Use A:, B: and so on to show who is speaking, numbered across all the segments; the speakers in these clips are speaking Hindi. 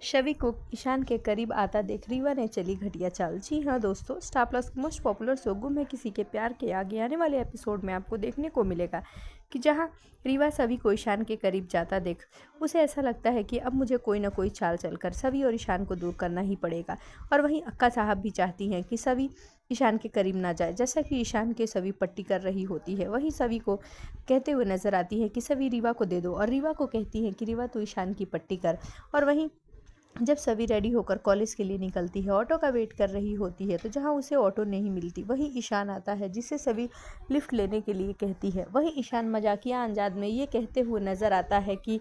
A: शवि को ईशान के करीब आता देख रीवा ने चली घटिया चाल। जी हाँ दोस्तों, स्टार प्लस के मोस्ट पॉपुलर शो गुम है किसी के प्यार के आगे आने वाले एपिसोड में आपको देखने को मिलेगा कि जहाँ रीवा शवि को ईशान के करीब जाता देख उसे ऐसा लगता है कि अब मुझे कोई ना कोई चाल चलकर शवि और ईशान को दूर करना ही पड़ेगा। और वहीं अक्का साहब भी चाहती हैं कि शवि ईशान के करीब ना जाए। जैसा कि ईशान के शवि पट्टी कर रही होती है, वहीं शवि को कहते हुए नजर आती है कि शवि रीवा को दे दो, और रीवा को कहती है कि रीवा तू ईशान की पट्टी कर। और वहीं जब शवि रेडी होकर कॉलेज के लिए निकलती है, ऑटो का वेट कर रही होती है, तो जहां उसे ऑटो नहीं मिलती वहीं ईशान आता है जिसे शवि लिफ्ट लेने के लिए कहती है। वहीं ईशान मजाकिया अंदाज में ये कहते हुए नजर आता है कि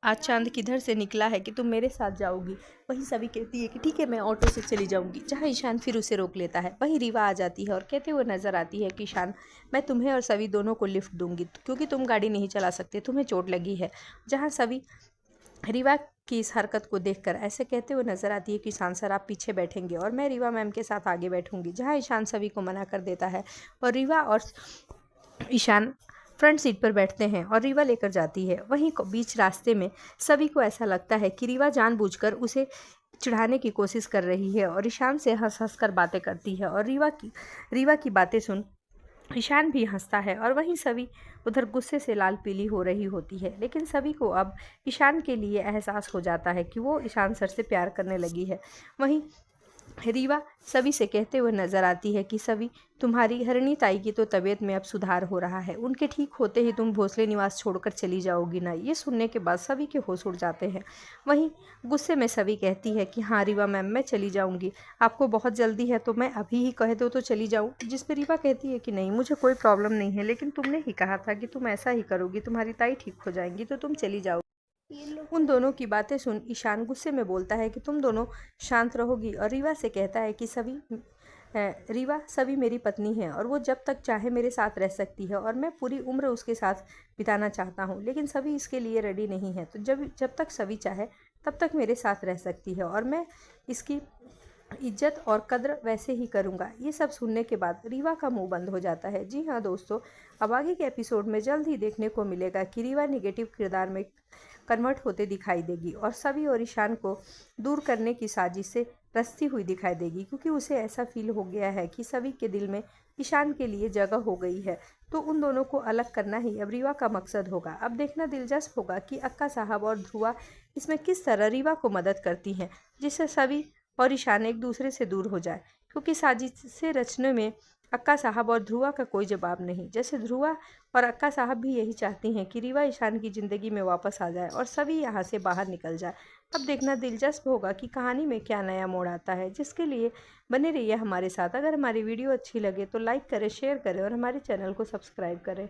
A: आज चांद किधर से निकला है कि तुम मेरे साथ जाओगी। वहीं शवि कहती है कि ठीक है, मैं ऑटो से चली जाऊंगी। जहां ईशान फिर उसे रोक लेता है, वहीं रीवा आ जाती है और कहते हुए नजर आती है कि ईशान, मैं तुम्हें और शवि दोनों को लिफ्ट दूंगी क्योंकि तुम गाड़ी नहीं चला सकते, तुम्हें चोट लगी है। जहाँ शवि रीवा की इस हरकत को देखकर ऐसे कहते हुए नजर आती है कि ईशान सर आप पीछे बैठेंगे और मैं रीवा मैम के साथ आगे बैठूंगी। जहां ईशान शवि को मना कर देता है और रीवा और ईशान फ्रंट सीट पर बैठते हैं और रीवा लेकर जाती है। वहीं बीच रास्ते में शवि को ऐसा लगता है कि रीवा जानबूझकर उसे चिढ़ाने की कोशिश कर रही है और ईशान से हंस हंस कर बातें करती है। और रीवा की बातें सुन ईशान भी हंसता है। और वहीं शवि उधर गुस्से से लाल पीली हो रही होती है, लेकिन शवि को अब ईशान के लिए एहसास हो जाता है कि वो ईशान सर से प्यार करने लगी है। वहीं रीवा शवि से कहते हुए नजर आती है कि शवि, तुम्हारी हरिणी ताई की तो तबीयत में अब सुधार हो रहा है, उनके ठीक होते ही तुम भोसले निवास छोड़कर चली जाओगी ना। ये सुनने के बाद शवि के होश उड़ जाते हैं। वहीं गुस्से में शवि कहती है कि हाँ रीवा मैम, मैं चली जाऊंगी, आपको बहुत जल्दी है तो मैं अभी ही कह दो तो चली जाऊँ। जिस पर रीवा कहती है कि नहीं, मुझे कोई प्रॉब्लम नहीं है, लेकिन तुमने ही कहा था कि तुम ऐसा ही करोगी, तुम्हारी ताई ठीक हो जाएंगी तो तुम चली जाओ। उन दोनों की बातें सुन ईशान गुस्से में बोलता है कि तुम दोनों शांत रहोगी, और रीवा से कहता है कि रीवा शवि मेरी पत्नी है और वो जब तक चाहे मेरे साथ रह सकती है और मैं पूरी उम्र उसके साथ बिताना चाहता हूँ, लेकिन शवि इसके लिए रेडी नहीं है। तो जब तक शवि चाहे तब तक मेरे साथ रह सकती है और मैं इसकी इज्जत और कद्र वैसे ही करूँगा। ये सब सुनने के बाद रीवा का मुंह बंद हो जाता है। जी हाँ दोस्तों, अब आगे के एपिसोड में जल्द ही देखने को मिलेगा कि रीवा निगेटिव किरदार में कन्वर्ट होते दिखाई देगी और शवि और ईशान को दूर करने की साजिश से रचती हुई दिखाई देगी, क्योंकि उसे ऐसा फील हो गया है कि शवि के दिल में ईशान के लिए जगह हो गई है। तो उन दोनों को अलग करना ही अब रीवा का मकसद होगा। अब देखना दिलचस्प होगा कि अक्का साहब और ध्रुवा इसमें किस तरह रीवा को मदद करती हैं, जिससे शवि और ईशान एक दूसरे से दूर हो जाए, क्योंकि साजिश से रचने में अक्का साहब और ध्रुवा का कोई जवाब नहीं। जैसे ध्रुवा और अक्का साहब भी यही चाहती हैं कि रीवा ईशान की ज़िंदगी में वापस आ जाए और सभी यहाँ से बाहर निकल जाए। अब देखना दिलचस्प होगा कि कहानी में क्या नया मोड़ आता है, जिसके लिए बने रहिए हमारे साथ। अगर हमारी वीडियो अच्छी लगे तो लाइक करें, शेयर करें और हमारे चैनल को सब्सक्राइब करें।